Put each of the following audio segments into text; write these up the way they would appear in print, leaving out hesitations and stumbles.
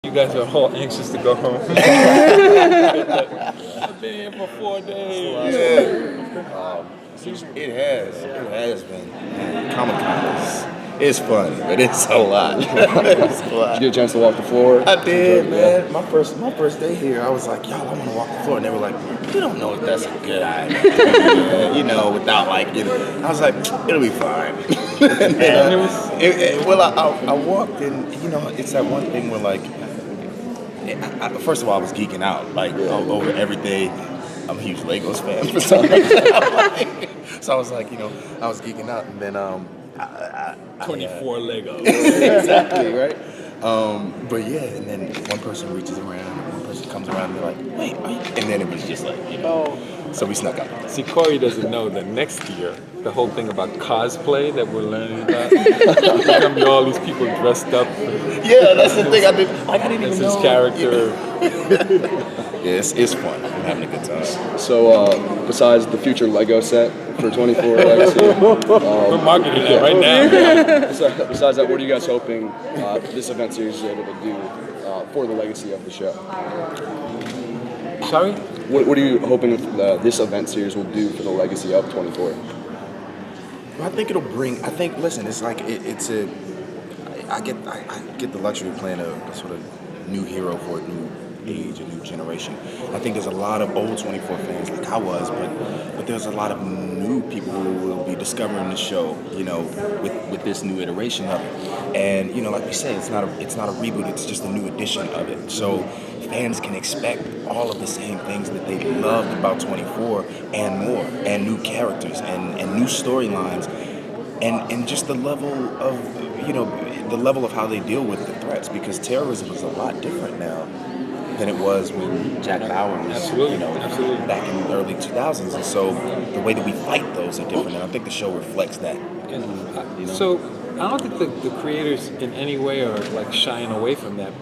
You guys are all anxious to go home. I've been here for 4 days. It has been. Comic-Con it's fun, but it's a lot. It's a lot. Did you get a chance to walk the floor? I did, man. My first day here, I was like, y'all, I want to walk the floor. And they were like, we don't know if that's a good idea. Without I was like, it'll be fine. I walked and, it's that one thing where first of all, I was geeking out, over everything. I'm a huge Legos fan. So I was like, I was geeking out, and then 24 Legos. Exactly, right? But yeah, and then one person reaches around, one person comes around, and they're like, wait, and then it was just so we snuck out. See, Corey doesn't know that next year, the whole thing about cosplay that we're learning about, there's gonna be all these people dressed up. Yeah, that's the thing. I didn't even That's know. his character. Yeah, it's fun. I'm having a good time. So, besides the future Lego set for 24 Legacy, We're marketing it right now. besides that, what are you guys hoping this event series is able to do for the legacy of the show? Sorry? What are you hoping this event series will do for the legacy of 24? Well, I think it'll bring. Listen, it's like it's a. I get the luxury of playing a sort of new hero for a new age, a new generation. I think there's a lot of old 24 fans like I was, but there's a lot of new people who will be discovering the show, with this new iteration of it. And like we say, it's not a reboot. It's just a new edition of it. So fans can expect all of the same things that they loved about 24 and more, and new characters and new storylines, and just the level of how they deal with the threats, because terrorism is a lot different now than it was when Jack Bauer was, Absolutely. Back in the early 2000s. And so the way that we fight those are different, and I think the show reflects that. So I don't think the creators in any way are shying away from that.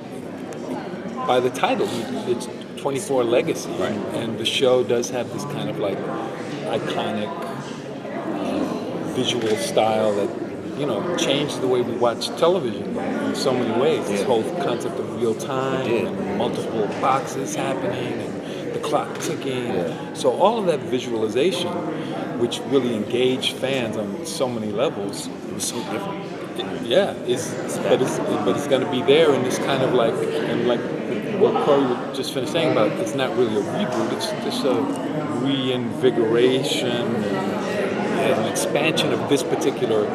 By the title, it's 24 Legacy, Right. And the show does have this kind of iconic visual style that changed the way we watch television in so many ways. This whole concept of real time and multiple boxes happening and the clock ticking. So all of that visualization, which really engaged fans on so many levels, It was so different. But it's going to be there in this kind of what Corey just finished saying about, it's not really a reboot, it's just a reinvigoration and an expansion of this particular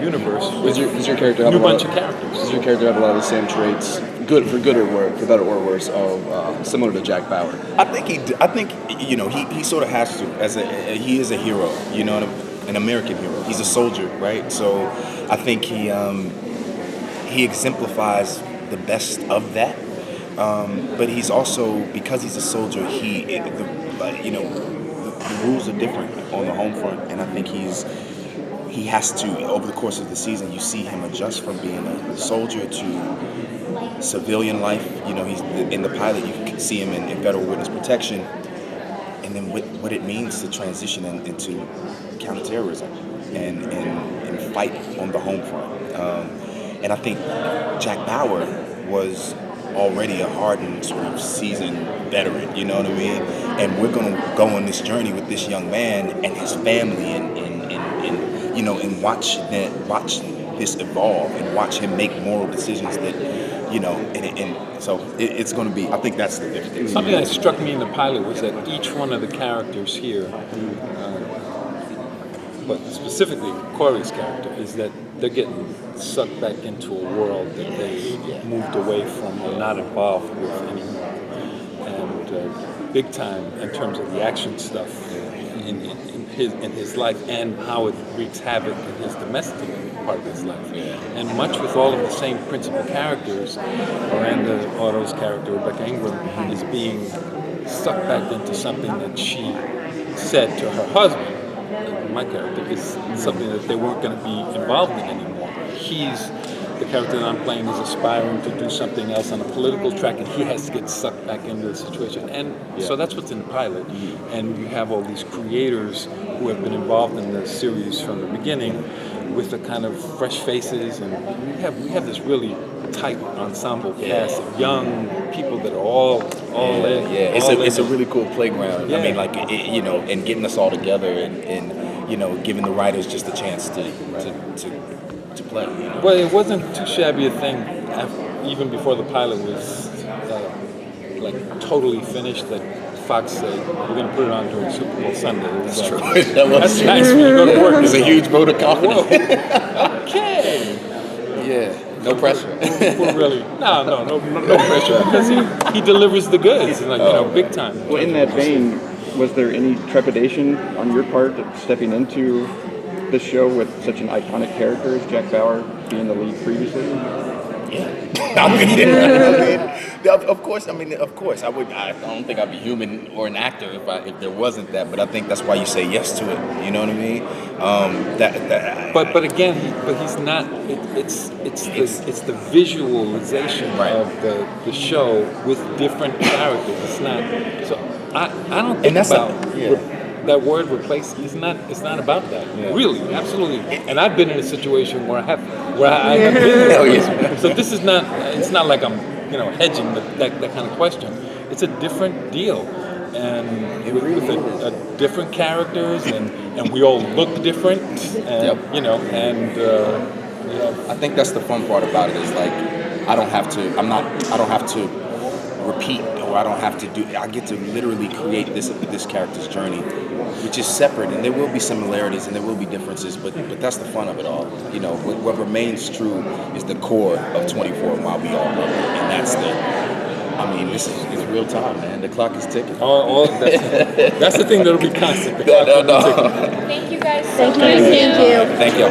universe. Does your character have bunch of characters? Does your character have a lot of the same traits, for better or worse, of similar to Jack Bauer? I think he sort of has to, he is a hero, an American hero. He's a soldier, right? So I think he exemplifies the best of that. But he's also, because he's a soldier, the rules are different on the home front, and I think he has to, over the course of the season, you see him adjust from being a soldier to civilian life. He's in the pilot, you can see him in federal witness protection, and then what it means to transition into counterterrorism and fight on the home front. And I think Jack Bauer was already a hardened, sort of seasoned veteran, you know what I mean? And we're going to go on this journey with this young man and his family, and watch this evolve, and watch him make moral decisions that, so it's going to be, I think that's the difference. Something that struck me in the pilot was that each one of the characters here, but specifically Corey's character, is that they're getting sucked back into a world that they moved away from or not involved with anymore. And big time in terms of the action stuff in his life, and how it wreaks havoc in his domestic part of his life. And much with all of the same principal characters, Miranda Otto's character, Rebecca Ingram, is being sucked back into something that she said to her husband, my character, is something that they weren't going to be involved in anymore. The character that I'm playing is aspiring to do something else on a political track, and he has to get sucked back into the situation. And so that's what's in the pilot. And you have all these creators who have been involved in the series from the beginning with the kind of fresh faces, and we have this really tight ensemble cast of young people that are all in. Yeah, it's a really cool playground. Yeah. I mean, like and getting us all together and giving the writers just a chance to play. Well, it wasn't too shabby a thing, even before the pilot was like totally finished, that Fox said, we're going to put it on during Super Bowl Sunday. It was That's like, true. That's nice when you go to work. It's a huge vote of confidence. Whoa. Okay. Yeah, no pressure. We're really, no pressure, because he delivers the goods, like, big time. Well, in that vein, was there any trepidation on your part stepping into the show with such an iconic character as Jack Bauer being the lead previously? Of course. I would. I don't think I'd be human or an actor if there wasn't that. But I think that's why you say yes to it. You know what I mean? But again, he's not. It's the visualization of the show with different characters. It's not. So I don't think that word replace. It's not about that. Yeah. Really, absolutely. And I've been in a situation where I have been there. So this is not. It's not like I'm hedging that kind of question. It's a different deal, and with different characters, and we all look different, and I think that's the fun part about it is like I don't have to repeat, or I don't have to do. I get to literally create this character's journey, which is separate, and there will be similarities and there will be differences, but that's the fun of it all. What remains true is the core of 24 and why we all love it, and that's this is real time, man. The clock is ticking. That's the thing that'll be constant. The No. Thank you guys so much. Thank you.